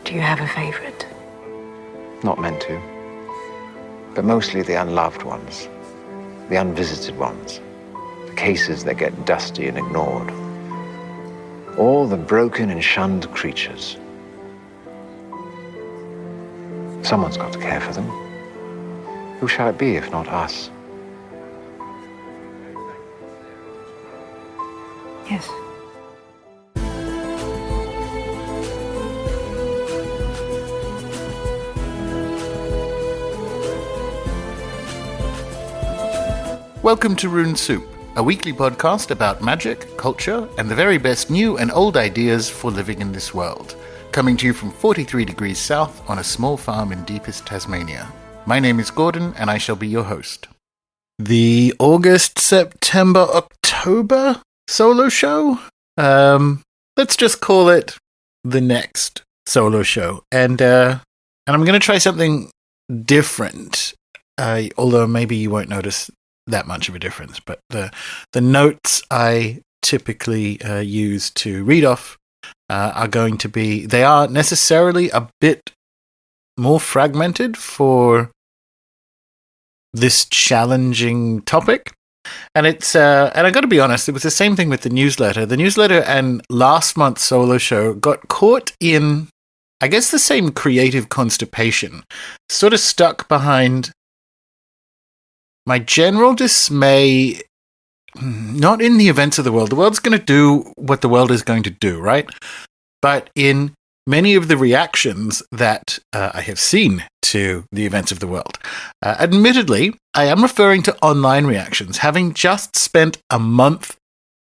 Do you have a favorite? Not meant to. But mostly the unloved ones, the unvisited ones, the cases that get dusty and ignored. All the broken and shunned creatures. Someone's got to care for them. Who shall it be if not us? Yes. Welcome to Rune Soup, a weekly podcast about magic, culture, and the very best new and old ideas for living in this world. Coming to you from 43 degrees south on a small farm in deepest Tasmania. My name is Gordon, and I shall be your host. The August, September, October solo show? Let's just call it the next solo show. And I'm going to try something different, although maybe you won't notice that much of a difference. But the notes I typically use to read off are going to be, they are necessarily a bit more fragmented for this challenging topic. And it's and I got to be honest, it was the same thing with the newsletter. The newsletter and last month's solo show got caught in, I guess, the same creative constipation, sort of stuck behind my general dismay, not in the events of the world. The world's going to do what the world is going to do, right? But in many of the reactions that I have seen to the events of the world. Admittedly, I am referring to online reactions. Having just spent a month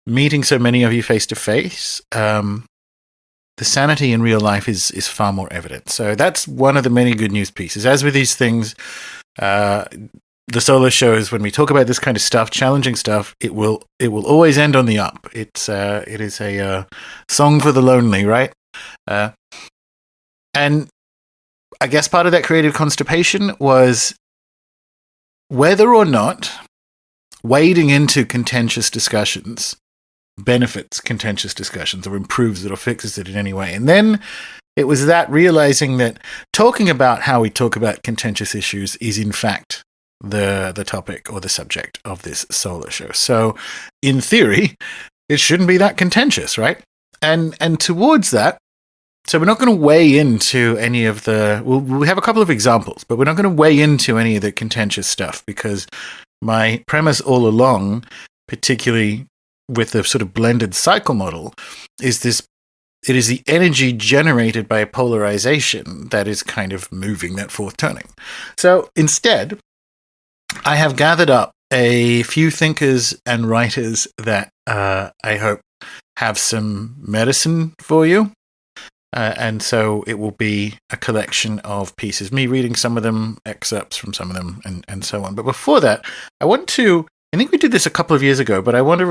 meeting so many of you face-to-face, the sanity in real life is far more evident. So that's one of the many good news pieces. As with these things, the solo shows, when we talk about this kind of stuff, challenging stuff, it will always end on the up. It is a song for the lonely, right? And I guess part of that creative constipation was whether or not wading into contentious discussions benefits contentious discussions or improves it or fixes it in any way. And then it was that realizing that talking about how we talk about contentious issues is in fact the topic or the subject of this solo show. So in theory, it shouldn't be that contentious, right? And towards that, so we're not going to weigh into any of the, we have a couple of examples, but we're not going to weigh into any of the contentious stuff because my premise all along, particularly with the sort of blended cycle model, is this: it is the energy generated by polarization that is kind of moving that fourth turning. So instead, I have gathered up a few thinkers and writers that I hope have some medicine for you. And so it will be a collection of pieces, me reading some of them, excerpts from some of them, and so on. But before that, I think we did this a couple of years ago, but I want to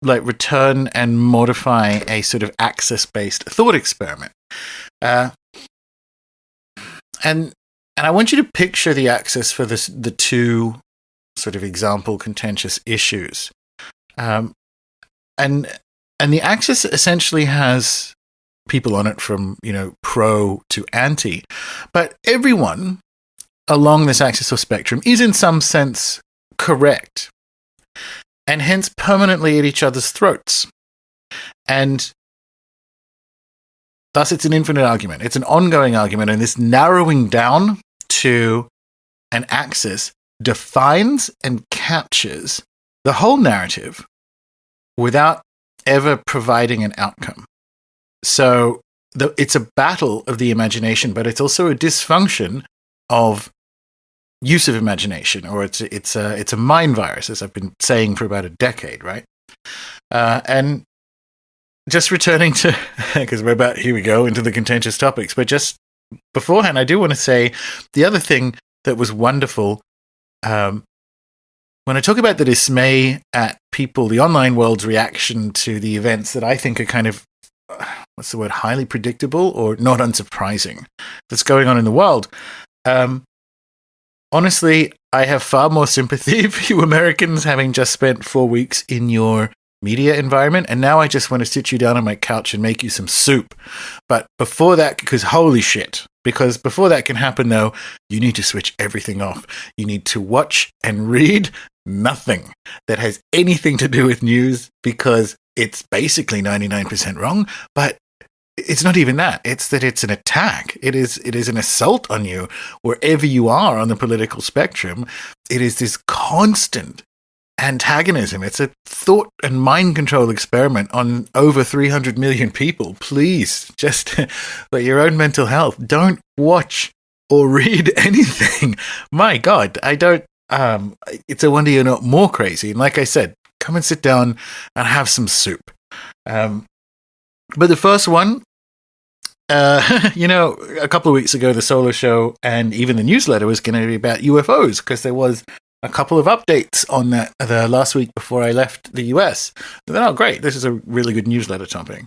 return and modify a sort of axis-based thought experiment. And I want you to picture the axis for the two sort of example contentious issues. And the axis essentially has people on it from, pro to anti. But everyone along this axis or spectrum is in some sense correct, and hence permanently at each other's throats. And thus it's an infinite argument. It's an ongoing argument, and this narrowing down to an axis defines and captures the whole narrative without ever providing an outcome. So it's a battle of the imagination, but it's also a dysfunction of use of imagination, or it's a mind virus, as I've been saying for about a decade, right? And just returning to, because here we go into the contentious topics, but just beforehand, I do want to say the other thing that was wonderful. When I talk about the dismay at people, the online world's reaction to the events that I think are kind of, highly predictable or not unsurprising that's going on in the world. Honestly, I have far more sympathy for you Americans having just spent 4 weeks in your media environment, and now I just want to sit you down on my couch and make you some soup. But before that, because holy shit, because before that can happen though, you need to switch everything off. You need to watch and read nothing that has anything to do with news, because it's basically 99% wrong, but it's not even that. It's that it's an attack. It is an assault on you wherever you are on the political spectrum. It is this constant antagonism. It's a thought and mind control experiment on over 300 million people. Please, just for your own mental health, don't watch or read anything. My God, I don't. It's a wonder you're not more crazy. And like I said, come and sit down and have some soup. But the first one, a couple of weeks ago, the solo show and even the newsletter was going to be about UFOs, because there was a couple of updates on that the last week before I left the US. And then, oh, great, this is a really good newsletter topic.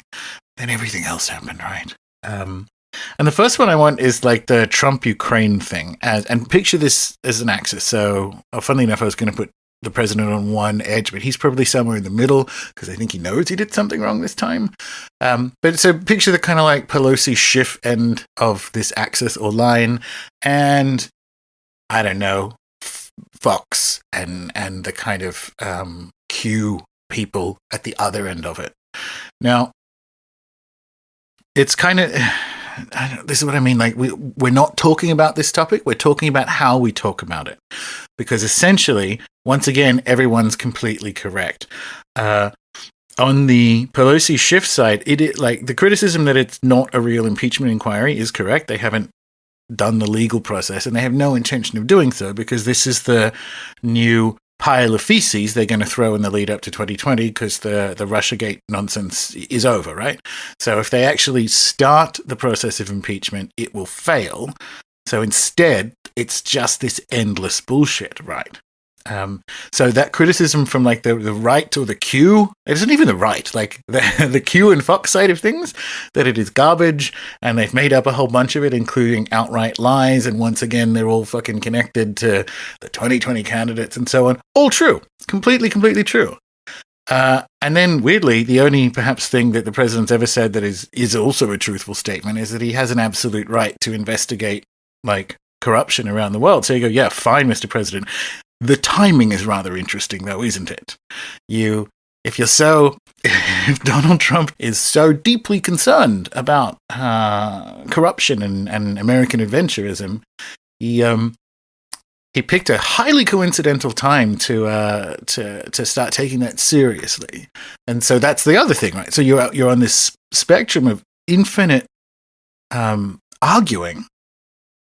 Then everything else happened, right? And the first one I want is like the Trump-Ukraine thing. And picture this as an axis. So, funnily enough, I was going to put the president on one edge, but he's probably somewhere in the middle, because I think he knows he did something wrong this time. But so picture the kind of like Pelosi Schiff end of this axis or line, and I don't know, Fox and the kind of Q people at the other end of it. Now, it's kind of, this is what I mean, like we're not talking about this topic, we're talking about how we talk about it. Because essentially, once again, everyone's completely correct. On the Pelosi Schiff side, it like the criticism that it's not a real impeachment inquiry is correct. They haven't done the legal process, and they have no intention of doing so, because this is the new pile of feces they're going to throw in the lead up to 2020, because the Russiagate nonsense is over, right? So if they actually start the process of impeachment, it will fail. So instead, it's just this endless bullshit, right? So that criticism from like the right or the Q, it isn't even the right, like the Q and Fox side of things, that it is garbage and they've made up a whole bunch of it, including outright lies. And once again, they're all fucking connected to the 2020 candidates and so on. All true. Completely true. And then weirdly, the only perhaps thing that the president's ever said that is also a truthful statement is that he has an absolute right to investigate like corruption around the world. So you go, yeah, fine, Mr. President. The timing is rather interesting, though, isn't it? If Donald Trump is so deeply concerned about corruption and American adventurism, he picked a highly coincidental time to start taking that seriously. And so that's the other thing, right? So you're on this spectrum of infinite arguing.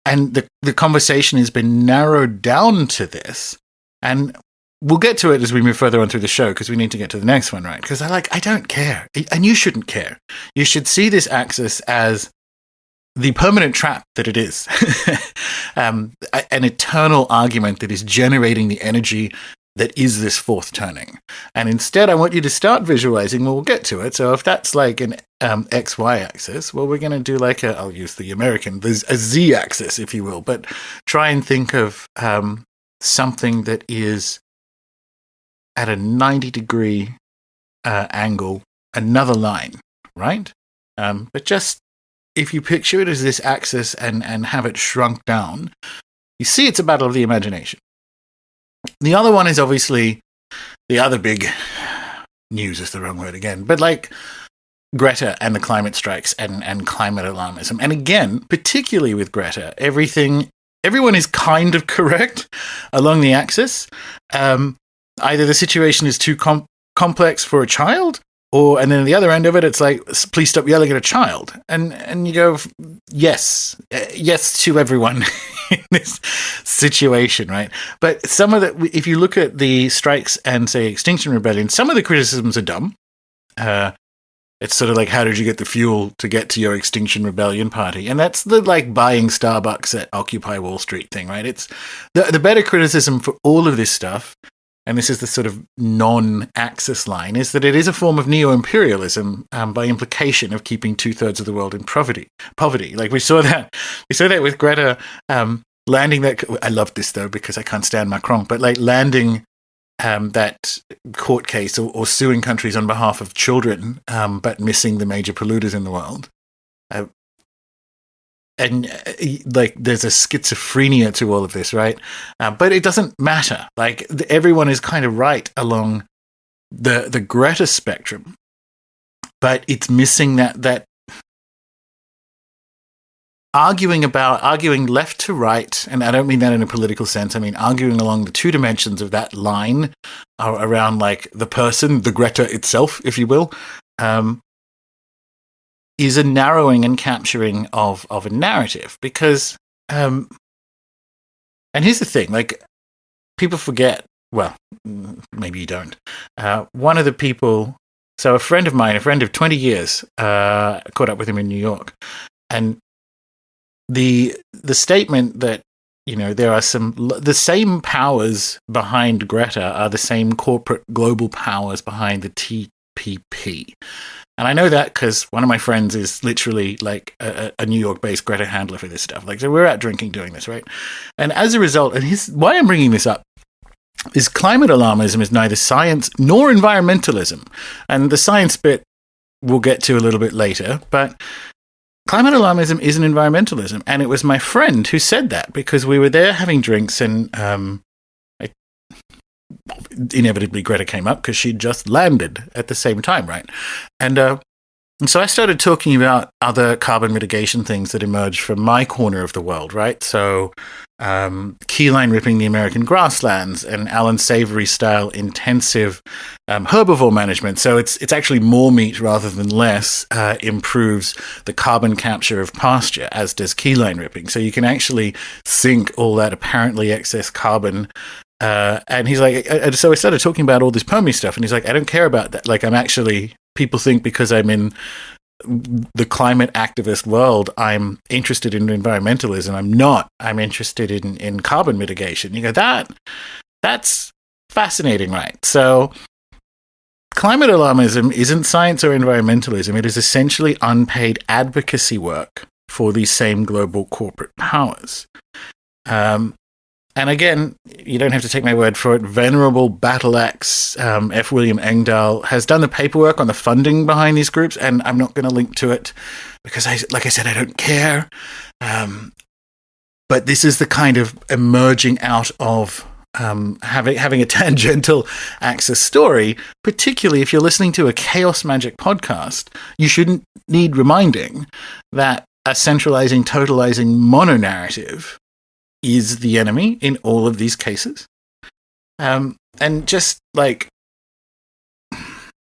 And the conversation has been narrowed down to this. And we'll get to it as we move further on through the show, because we need to get to the next one, right? Because I don't care. And you shouldn't care. You should see this axis as the permanent trap that it is. An eternal argument that is generating the energy that is this fourth turning. And instead, I want you to start visualizing, well, we'll get to it. So if that's like an XY axis, well, we're going to do like I'll use the American, there's a Z axis, if you will, but try and think of something that is at a 90-degree angle, another line, right? But just if you picture it as this axis and have it shrunk down, you see it's a battle of the imagination. The other one is obviously the other big news is the wrong word again, but like Greta and the climate strikes and climate alarmism. And again, particularly with Greta, everyone is kind of correct along the axis. Either the situation is too complex for a child, and then at the other end of it, it's like, please stop yelling at a child. And you go, yes to everyone in this situation, right? But some of the, if you look at the strikes and say Extinction Rebellion, some of the criticisms are dumb. It's sort of like, how did you get the fuel to get to your Extinction Rebellion party? And that's the like buying Starbucks at Occupy Wall Street thing, right? It's the better criticism for all of this stuff, and this is the sort of non-axis line, is that it is a form of neo-imperialism by implication of keeping 2/3 of the world in poverty. Like we saw that with Greta landing that. I love this though because I can't stand Macron, but like landing that court case or suing countries on behalf of children, but missing the major polluters in the world. And like, there's a schizophrenia to all of this, right? But it doesn't matter. Like, everyone is kind of right along the Greta spectrum, but it's missing that arguing left to right, and I don't mean that in a political sense. I mean arguing along the two dimensions of that line around, like, the person, the Greta itself, if you will. Is a narrowing and capturing of a narrative, because, and here's the thing, like, people forget, well, maybe you don't, one of the people, so a friend of 20 years, caught up with him in New York, and the statement that, you know, there are the same powers behind Greta are the same corporate global powers behind the TPP. And I know that because one of my friends is literally like a New York-based Greta handler for this stuff. Like, so we're out drinking doing this, right? And as a result, and why I'm bringing this up is climate alarmism is neither science nor environmentalism. And the science bit we'll get to a little bit later, but climate alarmism isn't environmentalism. And it was my friend who said that, because we were there having drinks, and inevitably Greta came up because she'd just landed at the same time, right? And so I started talking about other carbon mitigation things that emerged from my corner of the world, right? So keyline ripping the American grasslands and Alan Savory style intensive herbivore management. So it's actually more meat rather than less improves the carbon capture of pasture, as does keyline ripping. So you can actually sink all that apparently excess carbon. And he's like, so I started talking about all this permy stuff, and he's like, I don't care about that. Like, people think because I'm in the climate activist world, I'm interested in environmentalism. I'm not. I'm interested in carbon mitigation. You go, that's fascinating, right? So climate alarmism isn't science or environmentalism. It is essentially unpaid advocacy work for these same global corporate powers. And again, you don't have to take my word for it. Venerable battle axe F. William Engdahl has done the paperwork on the funding behind these groups, and I'm not going to link to it because, like I said, I don't care. But this is the kind of emerging out of having a tangential axis story, particularly if you're listening to a Chaos Magic podcast. You shouldn't need reminding that a centralizing, totalizing mononarrative is the enemy in all of these cases. And just like,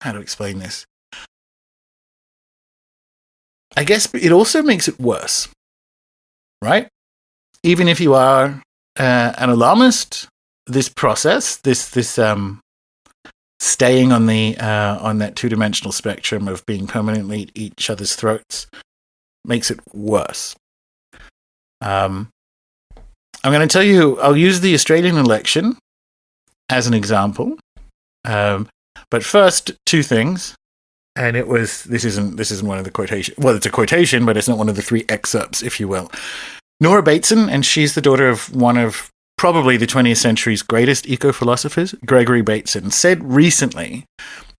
how to explain this? I guess it also makes it worse, right? Even if you are an alarmist, this process, this staying on that two-dimensional spectrum of being permanently at each other's throats makes it worse. I'm going to tell you, I'll use the Australian election as an example. But first, two things. And this isn't one of the quotations. Well, it's a quotation, but it's not one of the three excerpts, if you will. Nora Bateson, and she's the daughter of one of probably the 20th century's greatest eco-philosophers, Gregory Bateson, said recently,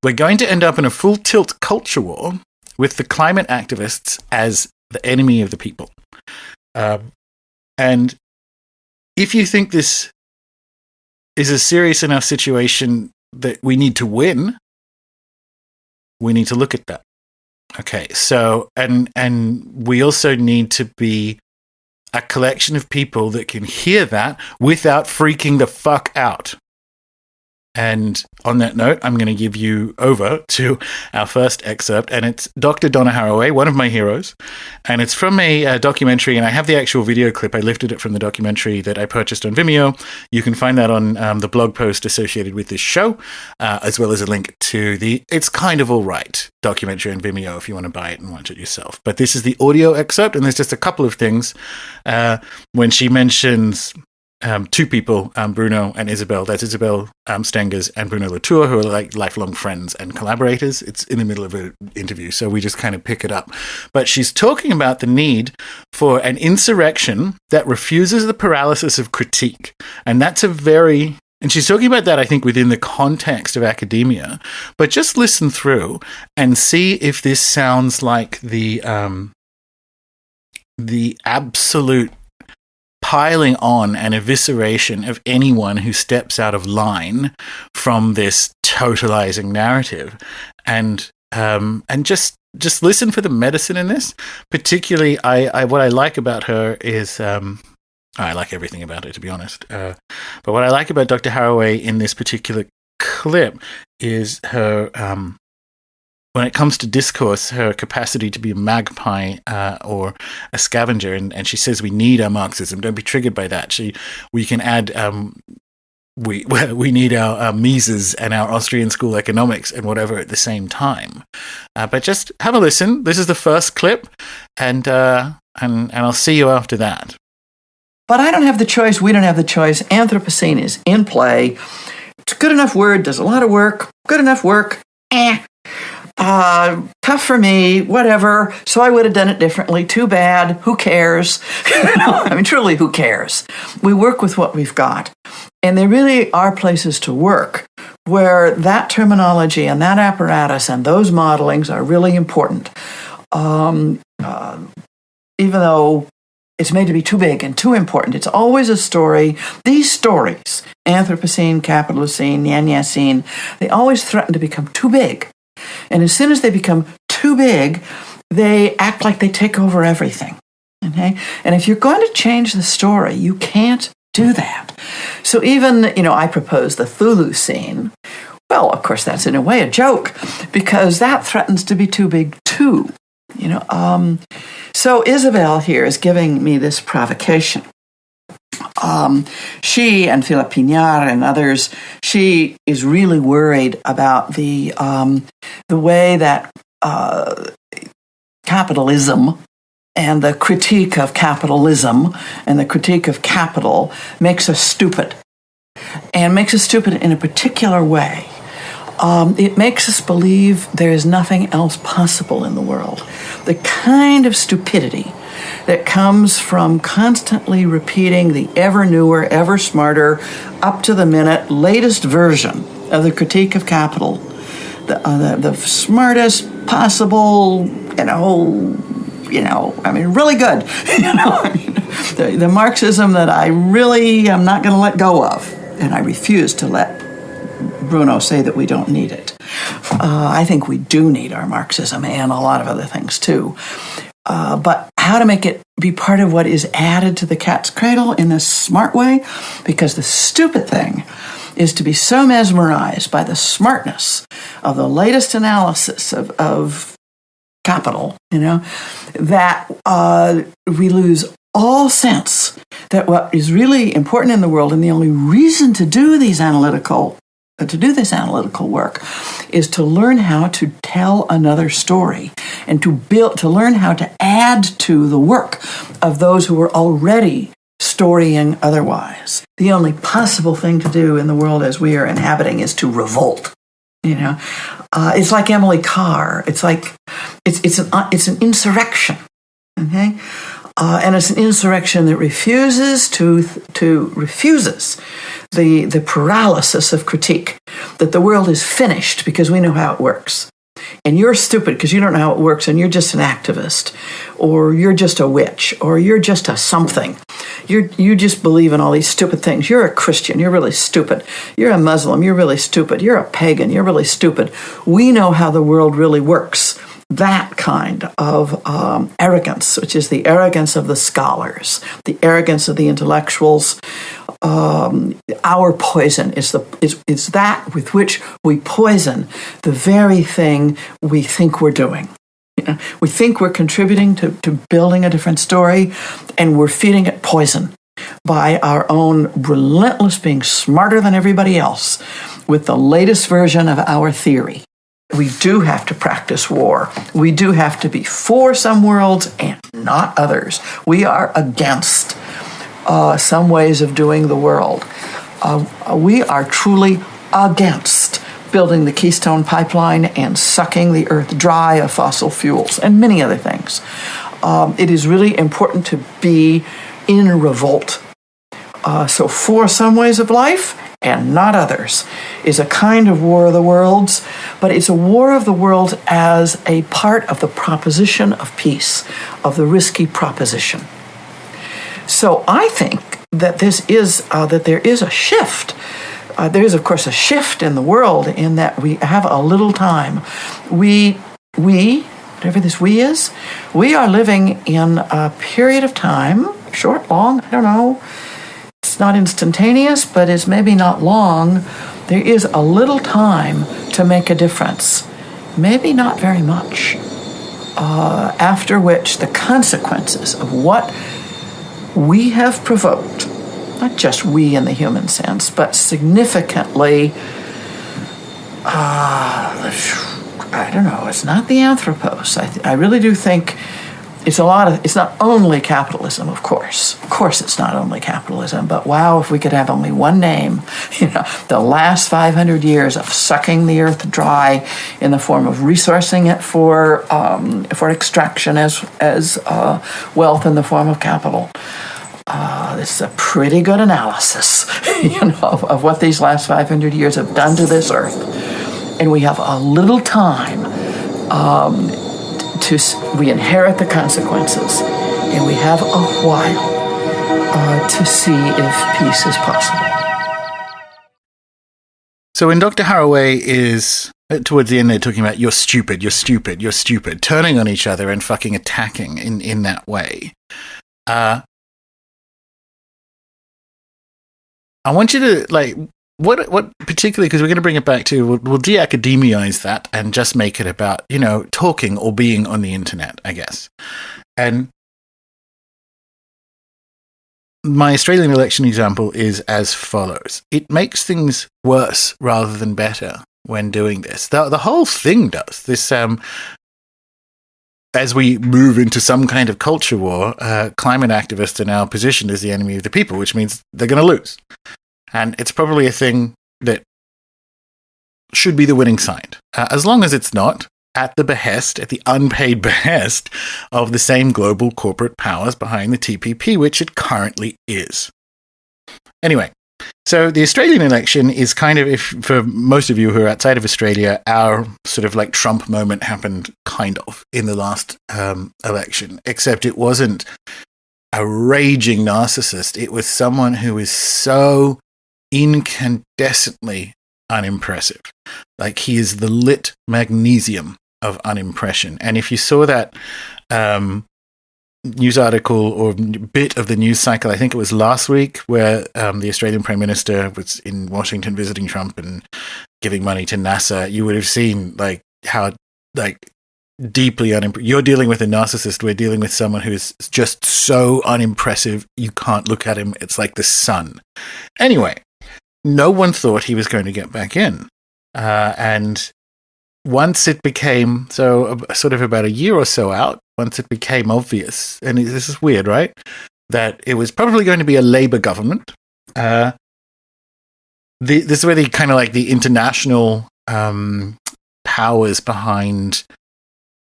we're going to end up in a full-tilt culture war with the climate activists as the enemy of the people. And if you think this is a serious enough situation that we need to win, we need to look at that. Okay, so, and we also need to be a collection of people that can hear that without freaking the fuck out. And on that note, I'm going to give you over to our first excerpt, and it's Dr. Donna Haraway, one of my heroes, and it's from a documentary, and I have the actual video clip. I lifted it from the documentary that I purchased on Vimeo. You can find that on the blog post associated with this show, as well as a link to the It's Kind of All Right documentary on Vimeo if you want to buy it and watch it yourself. But this is the audio excerpt, and there's just a couple of things when she mentions two people, Bruno and Isabel. That's Isabel Stengers and Bruno Latour, who are like lifelong friends and collaborators. It's in the middle of an interview, so we just kind of pick it up. But she's talking about the need for an insurrection that refuses the paralysis of critique. And that's a very And she's talking about that, I think, within the context of academia. But just listen through and see if this sounds like the absolute piling on and evisceration of anyone who steps out of line from this totalizing narrative. And just listen for the medicine in this. Particularly, what I like about her is... I like everything about her, to be honest. But what I like about Dr. Haraway in this particular clip is her, when it comes to discourse, her capacity to be a magpie or a scavenger. And she says we need our Marxism. Don't be triggered by that. We can add... We need our Mises and our Austrian school economics and whatever at the same time. But just have a listen. This is the first clip, and I'll see you after that. But I don't have the choice. We don't have the choice. Anthropocene is in play. It's a good enough word. Does a lot of work. Good enough work. Tough for me. Whatever. So I would have done it differently. Too bad. Who cares? Truly, who cares? We work with what we've got. And there really are places to work where that terminology and that apparatus and those modelings are really important. Even though it's made to be too big and too important. It's always a story. These stories, Anthropocene, Capitalocene, Nyanyacene, they always threaten to become too big. And as soon as they become too big, they act like they take over everything. Okay? And if you're going to change the story, you can't do that. So even, I propose the Thulucene. Well, of course, that's in a way a joke, because that threatens to be too big too. So Isabel here is giving me this provocation. She and Philip Pignard and others, she is really worried about the way that capitalism and the critique of capitalism and the critique of capital makes us stupid, and makes us stupid in a particular way. It makes us believe there is nothing else possible in the world. The kind of stupidity that comes from constantly repeating the ever newer, ever smarter, up to the minute, latest version of the critique of capital. The smartest possible, really good. The Marxism that I really am not going to let go of, and I refuse to let Bruno say that we don't need it. I think we do need our Marxism and a lot of other things too. But how to make it be part of what is added to the cat's cradle in a smart way? Because the stupid thing is to be so mesmerized by the smartness of the latest analysis of capital, that we lose all sense that what is really important in the world, and the only reason to do this analytical work, is to learn how to tell another story and to learn how to add to the work of those who are already storying otherwise. The only possible thing to do in the world as we are inhabiting is to revolt. It's like Emily Carr. It's like it's an insurrection. Okay. And it's an insurrection that refuses the paralysis of critique, that the world is finished because we know how it works. And you're stupid because you don't know how it works, and you're just an activist, or you're just a witch, or you're just a something. You just believe in all these stupid things. You're a Christian, you're really stupid. You're a Muslim, you're really stupid. You're a pagan, you're really stupid. We know how the world really works. That kind of arrogance, which is the arrogance of the scholars, the arrogance of the intellectuals. Our poison is that with which we poison the very thing we think we're doing. We think we're contributing to building a different story, and we're feeding it poison by our own relentless being smarter than everybody else with the latest version of our theory. We do have to practice war. We do have to be for some worlds and not others. We are against some ways of doing the world. We are truly against building the Keystone Pipeline and sucking the earth dry of fossil fuels and many other things. It is really important to be in revolt. So for some ways of life and not others is a kind of war of the worlds, but it's a war of the worlds as a part of the proposition of peace, of the risky proposition. So I think that there is a shift. There is, of course, a shift in the world in that we have a little time. We, whatever this we is, we are living in a period of time, short, long, I don't know. It's not instantaneous, but it's maybe not long. There is a little time to make a difference. Maybe not very much. After which the consequences of what we have provoked, not just we in the human sense, but significantly, I don't know, it's not the anthropos. I really do think it's not only capitalism, of course. Of course it's not only capitalism, but wow, if we could have only one name, the last 500 years of sucking the earth dry in the form of resourcing it for extraction as wealth in the form of capital. This is a pretty good analysis, of what these last 500 years have done to this earth. And we have a little time we inherit the consequences, and we have a while to see if peace is possible. So when Dr. Haraway is, towards the end, they're talking about you're stupid, turning on each other and fucking attacking in that way. I want you to, what particularly, because we're going to bring it back to, we'll de-academize that and just make it about, talking or being on the internet, I guess. And my Australian election example is as follows. It makes things worse rather than better when doing this. The whole thing does. This, as we move into some kind of culture war, climate activists are now positioned as the enemy of the people, which means they're going to lose. And it's probably a thing that should be the winning side, as long as it's not at the unpaid behest of the same global corporate powers behind the TPP, which it currently is. Anyway, so the Australian election is kind of, for most of you who are outside of Australia, our sort of Trump moment happened kind of in the last election, except it wasn't a raging narcissist. It was someone who is so incandescently unimpressive. He is the lit magnesium of unimpression. And if you saw that news article or bit of the news cycle, I think it was last week, where the Australian Prime Minister was in Washington visiting Trump and giving money to NASA, you would have seen how deeply unimpressive. You're dealing with a narcissist. We're dealing with someone who's just so unimpressive. You can't look at him. It's like the sun. Anyway, no one thought he was going to get back in. And once it became, sort of about a year or so out, once it became obvious, and this is weird, right? That it was probably going to be a Labour government. This is where the kind of the international powers behind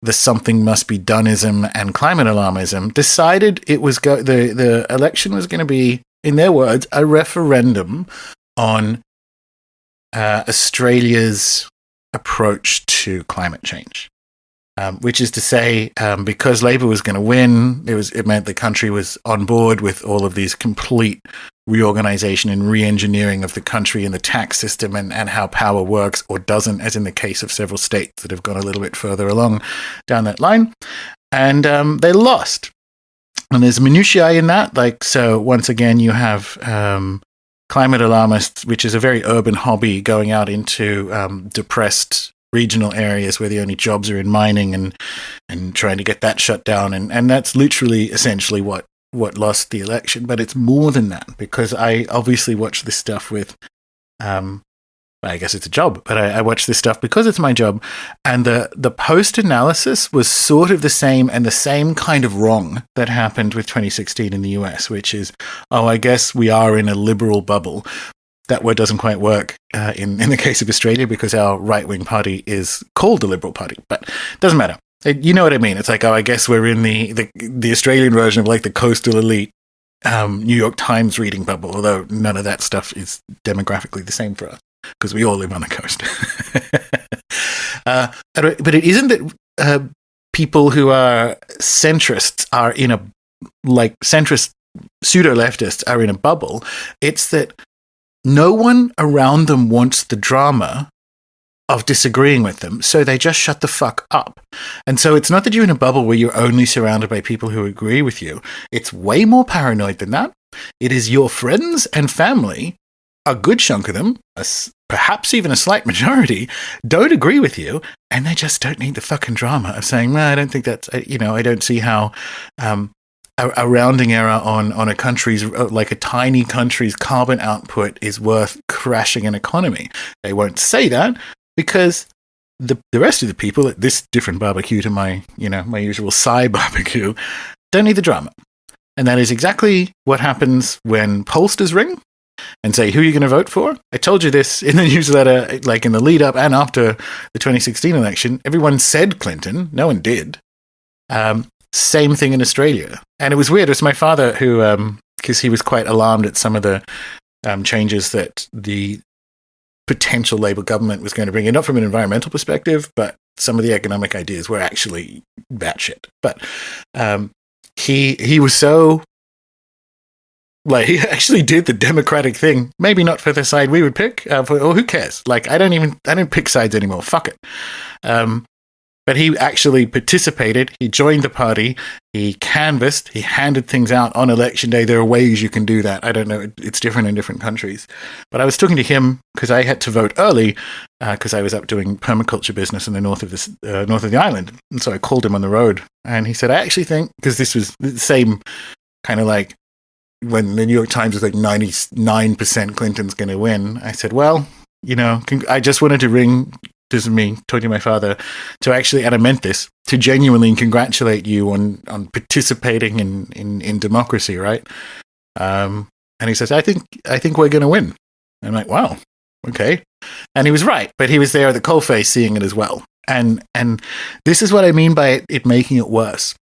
the something must be doneism and climate alarmism decided it was the election was going to be, in their words, a referendum on Australia's approach to climate change, which is to say, because Labour was going to win, it meant the country was on board with all of these complete reorganisation and re-engineering of the country and the tax system and how power works or doesn't, as in the case of several states that have gone a little bit further along down that line. And they lost. And there's minutiae in that. So once again, you have climate alarmists, which is a very urban hobby, going out into depressed regional areas where the only jobs are in mining and trying to get that shut down. And that's literally essentially what lost the election. But it's more than that, because I obviously watch this stuff with, I guess it's a job, but I watch this stuff because it's my job. And the post-analysis was sort of the same, and the same kind of wrong that happened with 2016 in the US, which is, I guess we are in a liberal bubble. That word doesn't quite work in the case of Australia, because our right-wing party is called the Liberal Party, but it doesn't matter. You know what I mean? It's I guess we're in the Australian version of the coastal elite, New York Times reading bubble, although none of that stuff is demographically the same for us because we all live on the coast. But it isn't that people who are centrists are in a, like centrist pseudo-leftists are in a bubble. It's that no one around them wants the drama of disagreeing with them, so they just shut the fuck up. And so it's not that you're in a bubble where you're only surrounded by people who agree with you. It's way more paranoid than that. It is your friends and family, a good chunk of them, perhaps even a slight majority, don't agree with you, and they just don't need the fucking drama of saying, no, I don't think that's, I don't see how a rounding error on a country's, like a tiny country's carbon output is worth crashing an economy. They won't say that because the rest of the people at this different barbecue to my usual Psy barbecue don't need the drama. And that is exactly what happens when pollsters ring and say, who are you going to vote for? I told you this in the newsletter, like in the lead up and after the 2016 election. Everyone said Clinton. No one did. Same thing in Australia. And it was weird. It was my father who, because he was quite alarmed at some of the changes that the potential Labour government was going to bring in, not from an environmental perspective, but some of the economic ideas were actually batshit. But he was so, like, he actually did the democratic thing. Maybe not for the side we would pick, or who cares? Like, I don't pick sides anymore. Fuck it. But he actually participated. He joined the party. He canvassed. He handed things out on election day. There are ways you can do that. I don't know. It's different in different countries. But I was talking to him because I had to vote early because I was up doing permaculture business in the north of the island. And so I called him on the road. And he said, I actually think, because this was the same kind of like when the New York Times was like 99% Clinton's going to win. I said, well, I just wanted to ring. This is me talking to my father to actually, and I meant this, to genuinely congratulate you on participating in democracy, right? And he says, I think we're going to win. And I'm like, wow, okay. And he was right, but he was there at the coalface seeing it as well. And this is what I mean by it making it worse.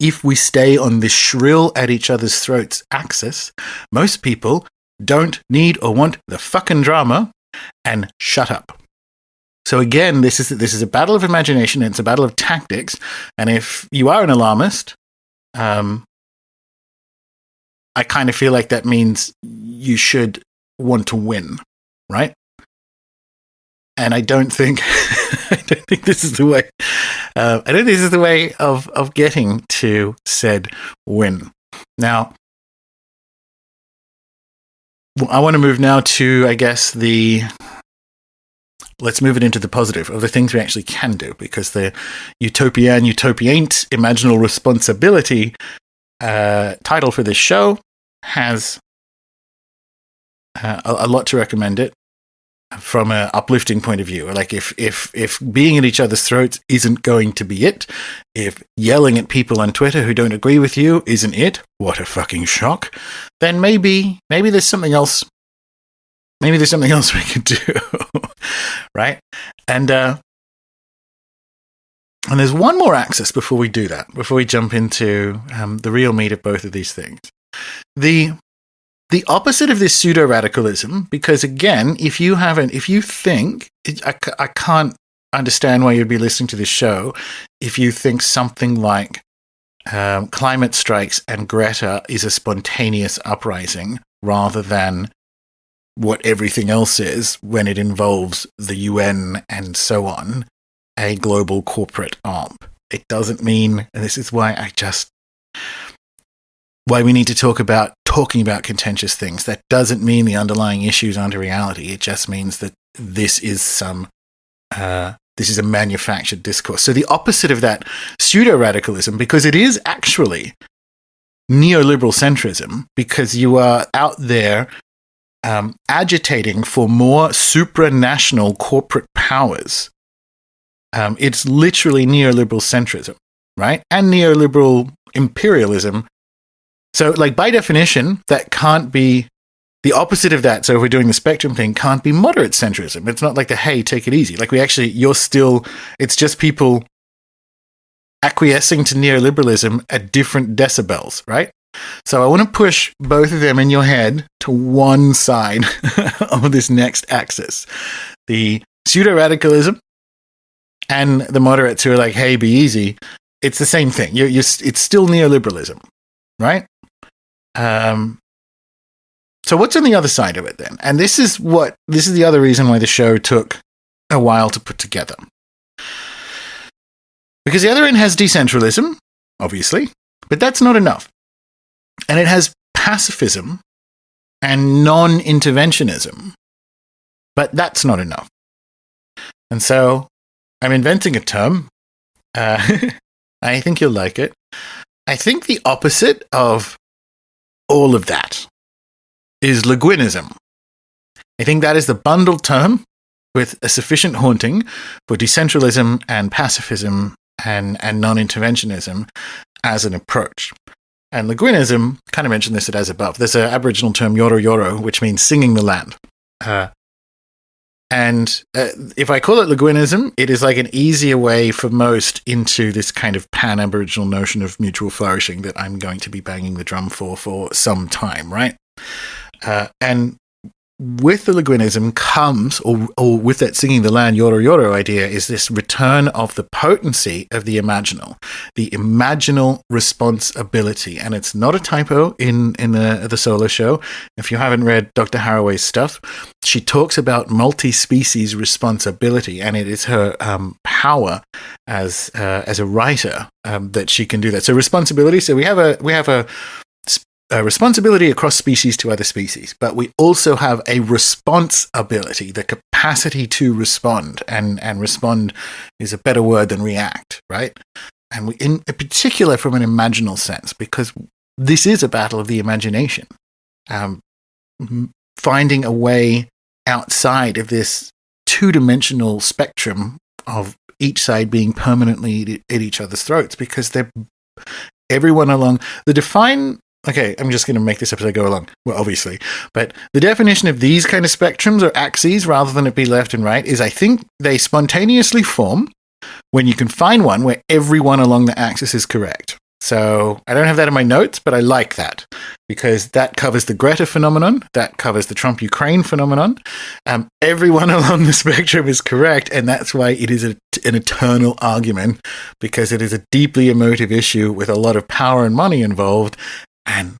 If we stay on this shrill at each other's throats axis, most people don't need or want the fucking drama and shut up. So again, this is a battle of imagination, and it's a battle of tactics. And if you are an alarmist, I kind of feel like that means you should want to win, right? And I don't think this is the way. I don't think this is the way of getting to said win. Now, I want to move now to, I guess, let's move it into the positive of the things we actually can do, because the Utopiain't imaginal responsibility title for this show has a lot to recommend it from an uplifting point of view. Like if being at each other's throats isn't going to be it, if yelling at people on Twitter who don't agree with you isn't it, what a fucking shock, then maybe there's something else. Maybe there's something else we could do, right? And there's one more axis before we do that, before we jump into the real meat of both of these things. The opposite of this pseudo-radicalism, because again, if you think, I can't understand why you'd be listening to this show if you think something like climate strikes and Greta is a spontaneous uprising rather than what everything else is when it involves the UN and so on, a global corporate arm. It doesn't mean, and this is why why we need to talking about contentious things. That doesn't mean the underlying issues aren't a reality. It just means that this is a manufactured discourse. So the opposite of that pseudo-radicalism, because it is actually neoliberal centrism, because you are out there agitating for more supranational corporate powers. It's literally neoliberal centrism, right? And neoliberal imperialism. So, like, by definition, that can't be the opposite of that. So if we're doing the spectrum thing, can't be moderate centrism. It's not like hey, take it easy. Like it's just people acquiescing to neoliberalism at different decibels, right? So I want to push both of them in your head to one side of this next axis. The pseudo-radicalism and the moderates who are like, hey, be easy. It's the same thing. It's still neoliberalism, right? So what's on the other side of it then? And this is the other reason why the show took a while to put together. Because the other end has decentralism, obviously, but that's not enough. And it has pacifism and non-interventionism, but that's not enough. And so I'm inventing a term. I think you'll like it. I think the opposite of all of that is Le Guinism. I think that is the bundled term with a sufficient haunting for decentralism and pacifism and non-interventionism as an approach. And Le Guinism, kind of mentioned this as above, there's an Aboriginal term, yoro yoro, which means singing the land. If I call it Le Guinism, it is like an easier way for most into this kind of pan-Aboriginal notion of mutual flourishing that I'm going to be banging the drum for some time, right? And with the Le Guinism comes, or with that singing the land yoro yoro idea, is this return of the potency of the imaginal responsibility. And it's not a typo in the solo show. If you haven't read Dr. Haraway's stuff, she talks about multi-species responsibility, and it is her power as a writer that she can do that. So responsibility. So we have a responsibility across species to other species, but we also have a responsibility, the capacity to respond, and respond is a better word than react, right? And we, in particular from an imaginal sense, because this is a battle of the imagination, finding a way outside of this two-dimensional spectrum of each side being permanently at each other's throats, because they're everyone along the define. Okay, I'm just going to make this up as I go along. Well, obviously. But the definition of these kind of spectrums or axes, rather than it be left and right, is I think they spontaneously form when you can find one where everyone along the axis is correct. So I don't have that in my notes, but I like that because that covers the Greta phenomenon, that covers the Trump-Ukraine phenomenon. Everyone along the spectrum is correct, and that's why it is an eternal argument, because it is a deeply emotive issue with a lot of power and money involved. And,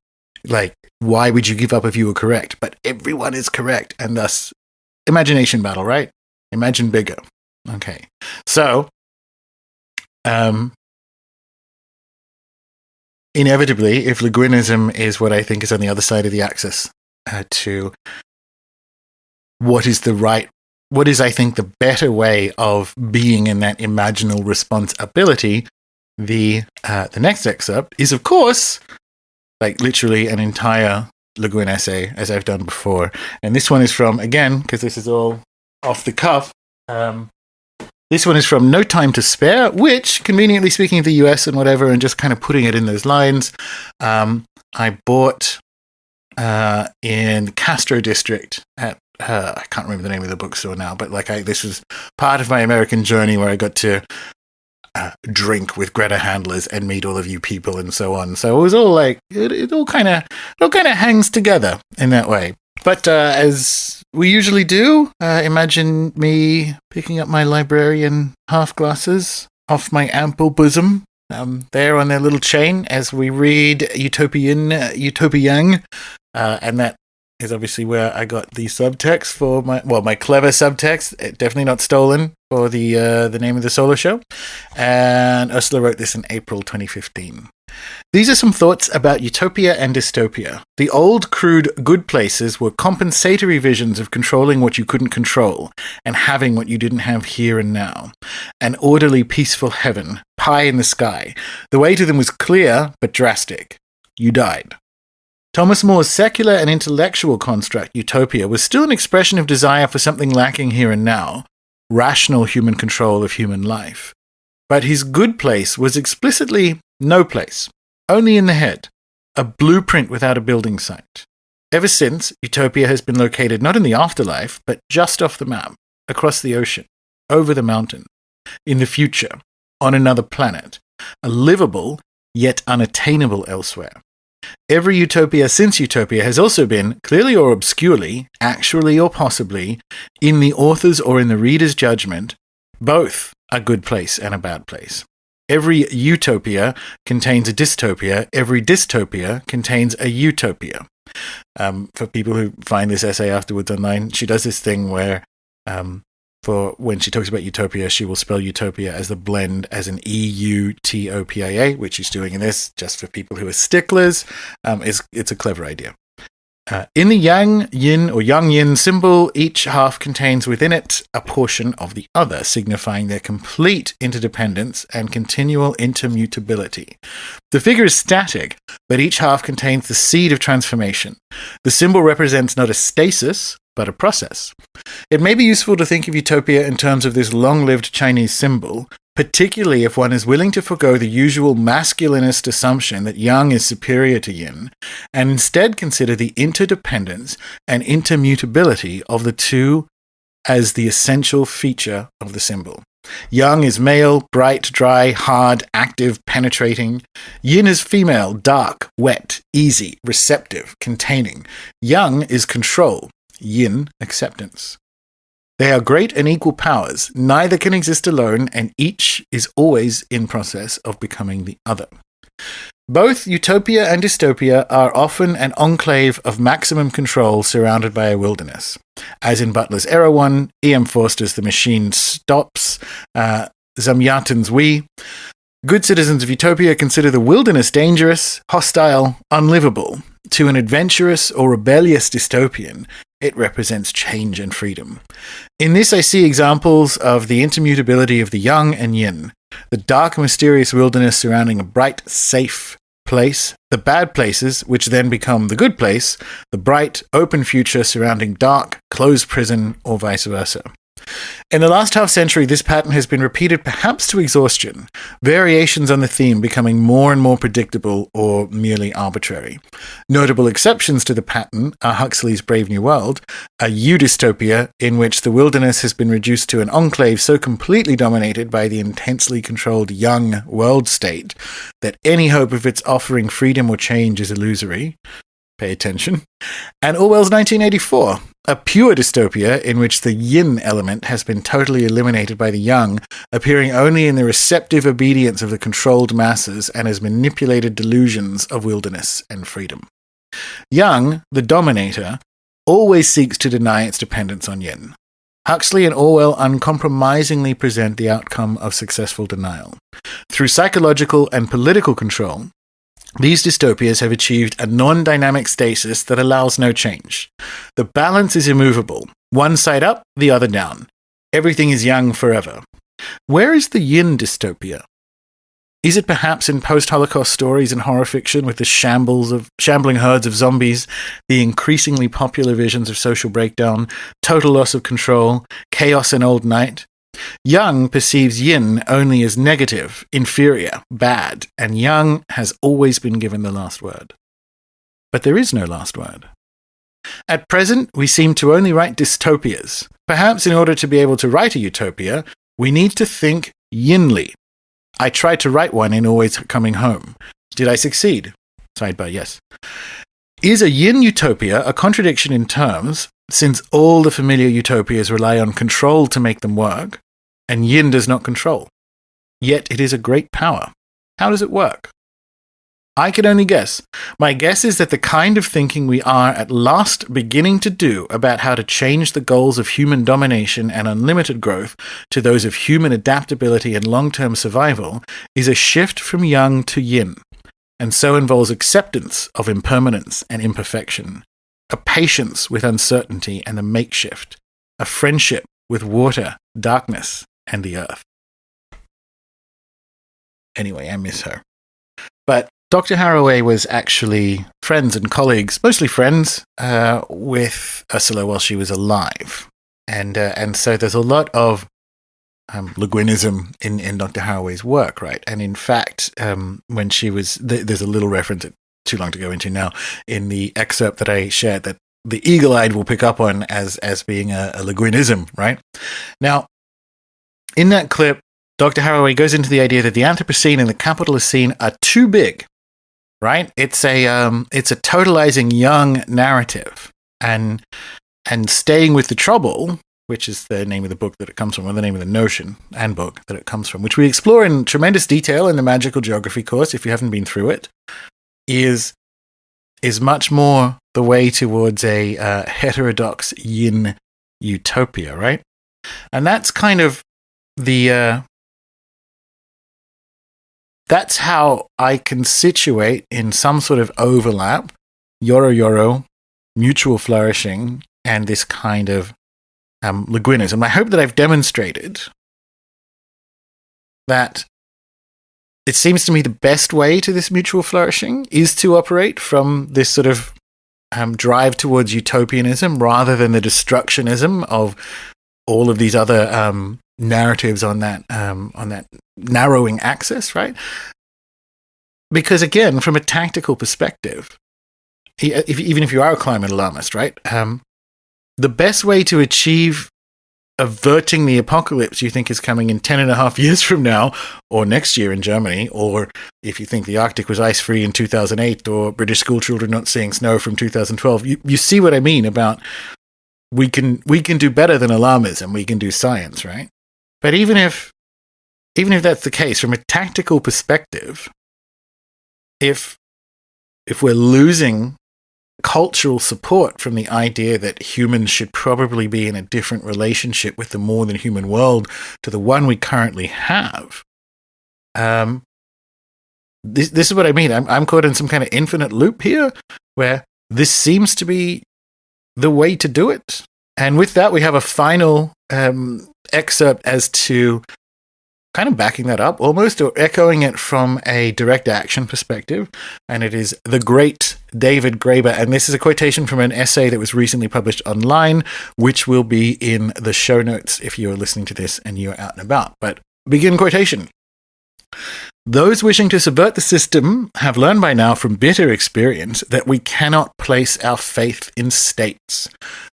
like, why would you give up if you were correct? But everyone is correct, and thus, imagination battle, right? Imagine bigger. Okay. So, inevitably, if Le Guinism is what I think is on the other side of the axis to what is, I think, the better way of being in that imaginal responsibility, the next excerpt is, of course, like literally an entire Le Guin essay, as I've done before. And this one is from, again, because this is all off the cuff, this one is from No Time to Spare, which, conveniently speaking of the US and whatever, and just kind of putting it in those lines, I bought in Castro District at, I can't remember the name of the bookstore now, but this was part of my American journey where I got to drink with Greta handlers and meet all of you people and so on. So it was all like, it all kind of hangs together in that way. But as we usually do, imagine me picking up my librarian half glasses off my ample bosom, there on their little chain as we read Utopian, and that is obviously where I got the subtext for my clever subtext, definitely not stolen, for the name of the solo show. And Ursula wrote this in April 2015. These are some thoughts about utopia and dystopia. The old, crude, good places were compensatory visions of controlling what you couldn't control and having what you didn't have here and now. An orderly, peaceful heaven, pie in the sky. The way to them was clear, but drastic. You died. Thomas More's secular and intellectual construct, utopia, was still an expression of desire for something lacking here and now, rational human control of human life. But his good place was explicitly no place, only in the head, a blueprint without a building site. Ever since, utopia has been located not in the afterlife, but just off the map, across the ocean, over the mountain, in the future, on another planet, a livable yet unattainable elsewhere. Every utopia since Utopia has also been, clearly or obscurely, actually or possibly, in the author's or in the reader's judgment, both a good place and a bad place. Every utopia contains a dystopia. Every dystopia contains a utopia. For people who find this essay afterwards online, she does this thing where for when she talks about utopia, she will spell utopia as the blend as an E-U-T-O-P-I-A, which she's doing in this, just for people who are sticklers. It's a clever idea. In the yang, yin, or yang-yin symbol, each half contains within it a portion of the other, signifying their complete interdependence and continual intermutability. The figure is static, but each half contains the seed of transformation. The symbol represents not a stasis, but a process. It may be useful to think of utopia in terms of this long-lived Chinese symbol, particularly if one is willing to forego the usual masculinist assumption that yang is superior to yin, and instead consider the interdependence and intermutability of the two as the essential feature of the symbol. Yang is male, bright, dry, hard, active, penetrating. Yin is female, dark, wet, easy, receptive, containing. Yang is control, yin, acceptance. They are great and equal powers. Neither can exist alone, and each is always in process of becoming the other. Both utopia and dystopia are often an enclave of maximum control surrounded by a wilderness. As in Butler's Erewhon, E.M. Forster's The Machine Stops, Zamyatin's We. Good citizens of utopia consider the wilderness dangerous, hostile, unlivable. To an adventurous or rebellious dystopian, it represents change and freedom. In this, I see examples of the intermutability of the yang and yin, the dark, mysterious wilderness surrounding a bright, safe place, the bad places, which then become the good place, the bright, open future surrounding dark, closed prison, or vice versa. In the last half-century, this pattern has been repeated perhaps to exhaustion, variations on the theme becoming more and more predictable or merely arbitrary. Notable exceptions to the pattern are Huxley's Brave New World, a eudystopia in which the wilderness has been reduced to an enclave so completely dominated by the intensely controlled young world state that any hope of its offering freedom or change is illusory. Pay attention. And Orwell's 1984, a pure dystopia in which the yin element has been totally eliminated by the yang, appearing only in the receptive obedience of the controlled masses and as manipulated delusions of wilderness and freedom. Yang, the dominator, always seeks to deny its dependence on yin. Huxley and Orwell uncompromisingly present the outcome of successful denial. Through psychological and political control, these dystopias have achieved a non-dynamic stasis that allows no change. The balance is immovable, one side up, the other down. Everything is yang forever. Where is the yin dystopia? Is it perhaps in post-Holocaust stories and horror fiction with the shambling herds of zombies, the increasingly popular visions of social breakdown, total loss of control, chaos and old night? Yang perceives yin only as negative, inferior, bad, and yang has always been given the last word. But there is no last word. At present, we seem to only write dystopias. Perhaps in order to be able to write a utopia, we need to think yinly. I tried to write one in Always Coming Home. Did I succeed? Sidebar, yes. Is a yin utopia a contradiction in terms, since all the familiar utopias rely on control to make them work, and yin does not control? Yet it is a great power. How does it work? I can only guess. My guess is that the kind of thinking we are at last beginning to do about how to change the goals of human domination and unlimited growth to those of human adaptability and long-term survival is a shift from yang to yin, and so involves acceptance of impermanence and imperfection, a patience with uncertainty and the makeshift, a friendship with water, darkness, and the earth. Anyway, I miss her. But Dr. Haraway was actually friends and colleagues, mostly friends, with Ursula while she was alive. And so there's a lot of Le Guinism in Dr. Haraway's work, right? And in fact, when she was, there's a little reference, too long to go into now, in the excerpt that I shared that the eagle-eyed will pick up on as being a Le Guinism, right? Now, in that clip, Dr. Haraway goes into the idea that the Anthropocene and the capitalist scene are too big right? It's a totalizing young narrative, and staying with the trouble, which is the name of the book that it comes from, or the name of the notion and book that it comes from, which we explore in tremendous detail in the Magical Geography course, if you haven't been through it, is much more the way towards a heterodox yin utopia, right? And that's kind of that's how I can situate in some sort of overlap Yoro, mutual flourishing, and this kind of Le Guinism. I hope that I've demonstrated that it seems to me the best way to this mutual flourishing is to operate from this sort of drive towards utopianism rather than the destructionism of all of these other narratives on that narrowing axis, right? Because again, from a tactical perspective, even if you are a climate alarmist, right, the best way to achieve averting the apocalypse you think is coming in 10.5 years from now, or next year in Germany, or if you think the Arctic was ice-free in 2008, or British school children not seeing snow from 2012, you see what I mean about we can do better than alarmism, we can do science, right? But even if that's the case, from a tactical perspective, if we're losing cultural support from the idea that humans should probably be in a different relationship with the more than human world to the one we currently have, this is what I mean. I'm caught in some kind of infinite loop here where this seems to be the way to do it. And with that, we have a final excerpt as to kind of backing that up almost, or echoing it from a direct action perspective. And it is the great David Graeber. And this is a quotation from an essay that was recently published online, which will be in the show notes if you are listening to this and you are out and about. But begin quotation. Those wishing to subvert the system have learned by now from bitter experience that we cannot place our faith in states.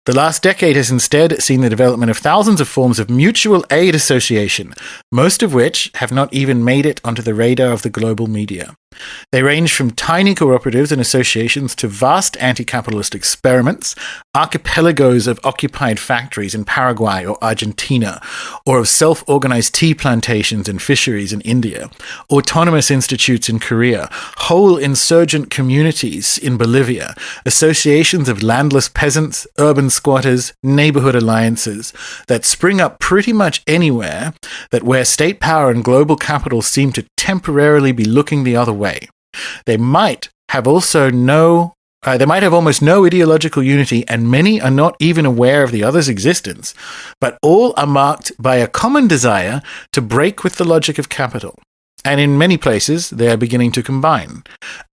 The last decade has instead seen the development of thousands of forms of mutual aid association, most of which have not even made it onto the radar of the global media. They range from tiny cooperatives and associations to vast anti-capitalist experiments, archipelagos of occupied factories in Paraguay or Argentina, or of self-organized tea plantations and fisheries in India, autonomous institutes in Korea, whole insurgent communities in Bolivia, associations of landless peasants, urban squatters, neighborhood alliances that spring up pretty much anywhere that where state power and global capital seem to temporarily be looking the other way. They might have almost no ideological unity, and many are not even aware of the other's existence, but all are marked by a common desire to break with the logic of capital. And in many places, they are beginning to combine.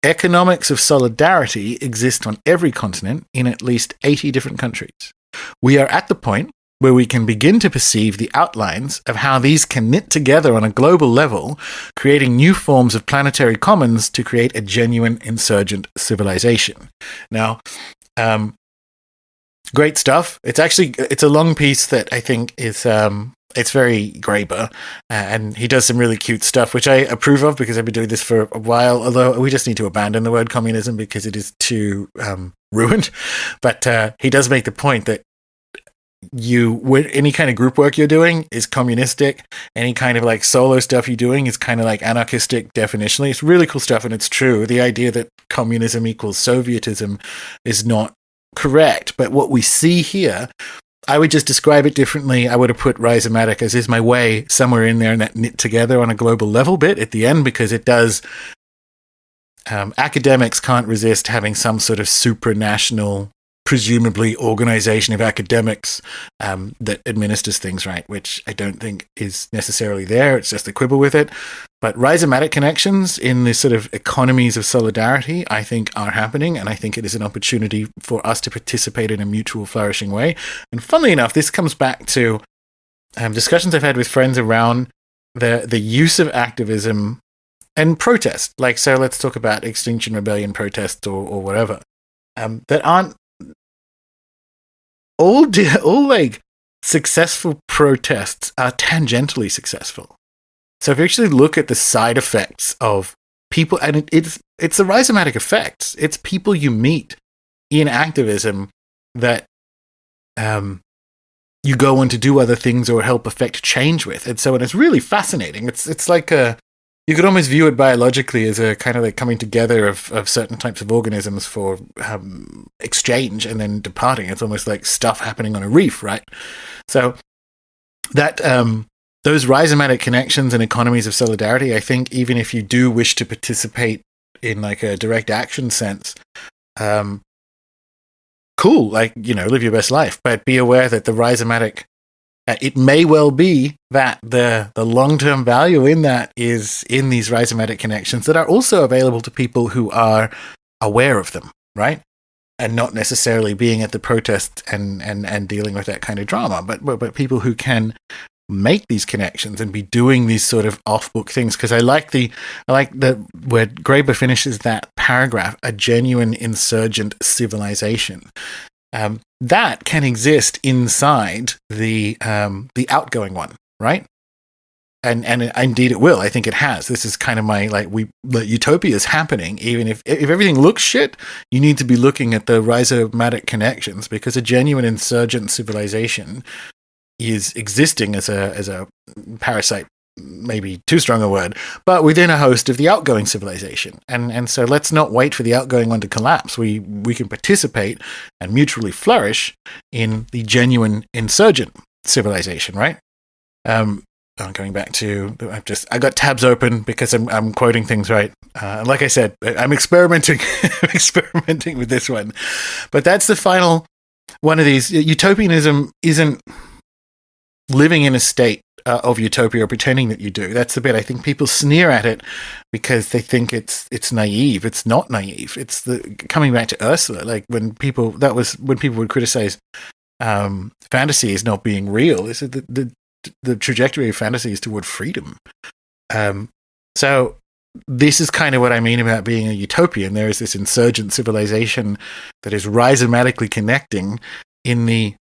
Economics of solidarity exist on every continent in at least 80 different countries. We are at the point where we can begin to perceive the outlines of how these can knit together on a global level, creating new forms of planetary commons to create a genuine insurgent civilization. Now, great stuff. It's a long piece that I think is it's very Graeber, and he does some really cute stuff, which I approve of because I've been doing this for a while, although we just need to abandon the word communism because it is too ruined. But he does make the point that any kind of group work you're doing is communistic. Any kind of like solo stuff you're doing is kind of like anarchistic definitionally. It's really cool stuff, and it's true. The idea that communism equals Sovietism is not correct. But what we see here, I would just describe it differently. I would have put rhizomatic as is my way somewhere in there, and that knit together on a global level bit at the end, because it does. Academics can't resist having some sort of supranational, presumably organization of academics that administers things, right? Which I don't think is necessarily there. It's just a quibble with it. But rhizomatic connections in the sort of economies of solidarity, I think, are happening. And I think it is an opportunity for us to participate in a mutual flourishing way. And funnily enough, this comes back to discussions I've had with friends around the use of activism and protest. Like, so let's talk about Extinction Rebellion protests or whatever, that aren't all like successful protests are tangentially successful. So if you actually look at the side effects of people, and it's the rhizomatic effects. It's people you meet in activism that you go on to do other things or help affect change with. And so, and it's really fascinating. It's like you could almost view it biologically as a kind of like coming together of certain types of organisms for exchange and then departing. It's almost like stuff happening on a reef, right? So that those rhizomatic connections and economies of solidarity, I think, even if you do wish to participate in like a direct action sense, cool, like, you know, live your best life, but be aware that the rhizomatic, it may well be that the long-term value in that is in these rhizomatic connections that are also available to people who are aware of them, right? And not necessarily being at the protest and dealing with that kind of drama, but people who can make these connections and be doing these sort of off-book things. Because I like the where Graeber finishes that paragraph, a genuine insurgent civilization. That can exist inside the outgoing one, right? And indeed it will. I think it has. This is kind of my, the utopia is happening. Even if everything looks shit, you need to be looking at the rhizomatic connections, because a genuine insurgent civilization is existing as a parasite, maybe too strong a word, but within a host of the outgoing civilization. And so let's not wait for the outgoing one to collapse. We can participate and mutually flourish in the genuine insurgent civilization, right? I'm going back to, I got tabs open because I'm quoting things right. Like I said, I'm experimenting with this one. But that's the final one of these. Utopianism isn't living in a state of utopia or pretending that you do. That's the bit. I think people sneer at it because they think it's naive. It's not naive. It's coming back to Ursula, like when people would criticize fantasy as not being real. This is the trajectory of fantasy is toward freedom. So this is kind of what I mean about being a utopian. There is this insurgent civilization that is rhizomatically connecting in the,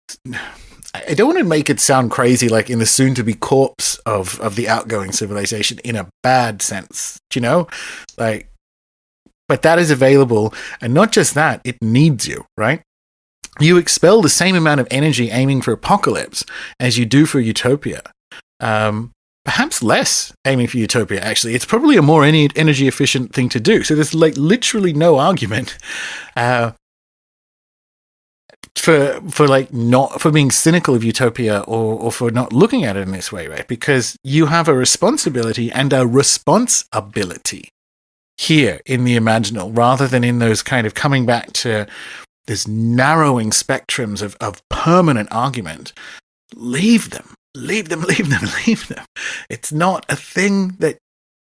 I don't want to make it sound crazy, like in the soon-to-be corpse of the outgoing civilization in a bad sense, you know? Like, but that is available, and not just that, it needs you, right? You expel the same amount of energy aiming for apocalypse as you do for utopia. Perhaps less aiming for utopia, actually. It's probably a more energy efficient thing to do. So there's like literally no argument for being cynical of utopia or for not looking at it in this way, right? Because you have a responsibility and a responsibility here in the imaginal, rather than in those kind of coming back to this narrowing spectrums of permanent argument. Leave them. It's not a thing that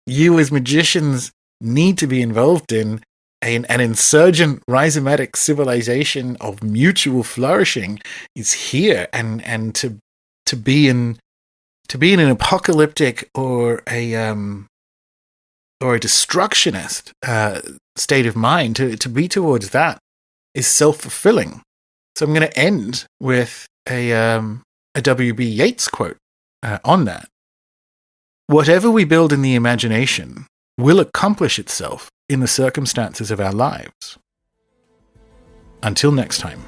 you as magicians need to be involved in. An insurgent rhizomatic civilization of mutual flourishing is here, and to be in an apocalyptic or a destructionist state of mind, to be towards that is self-fulfilling. So I'm going to end with a W.B. Yeats quote on that. Whatever we build in the imagination will accomplish itself in the circumstances of our lives. Until next time.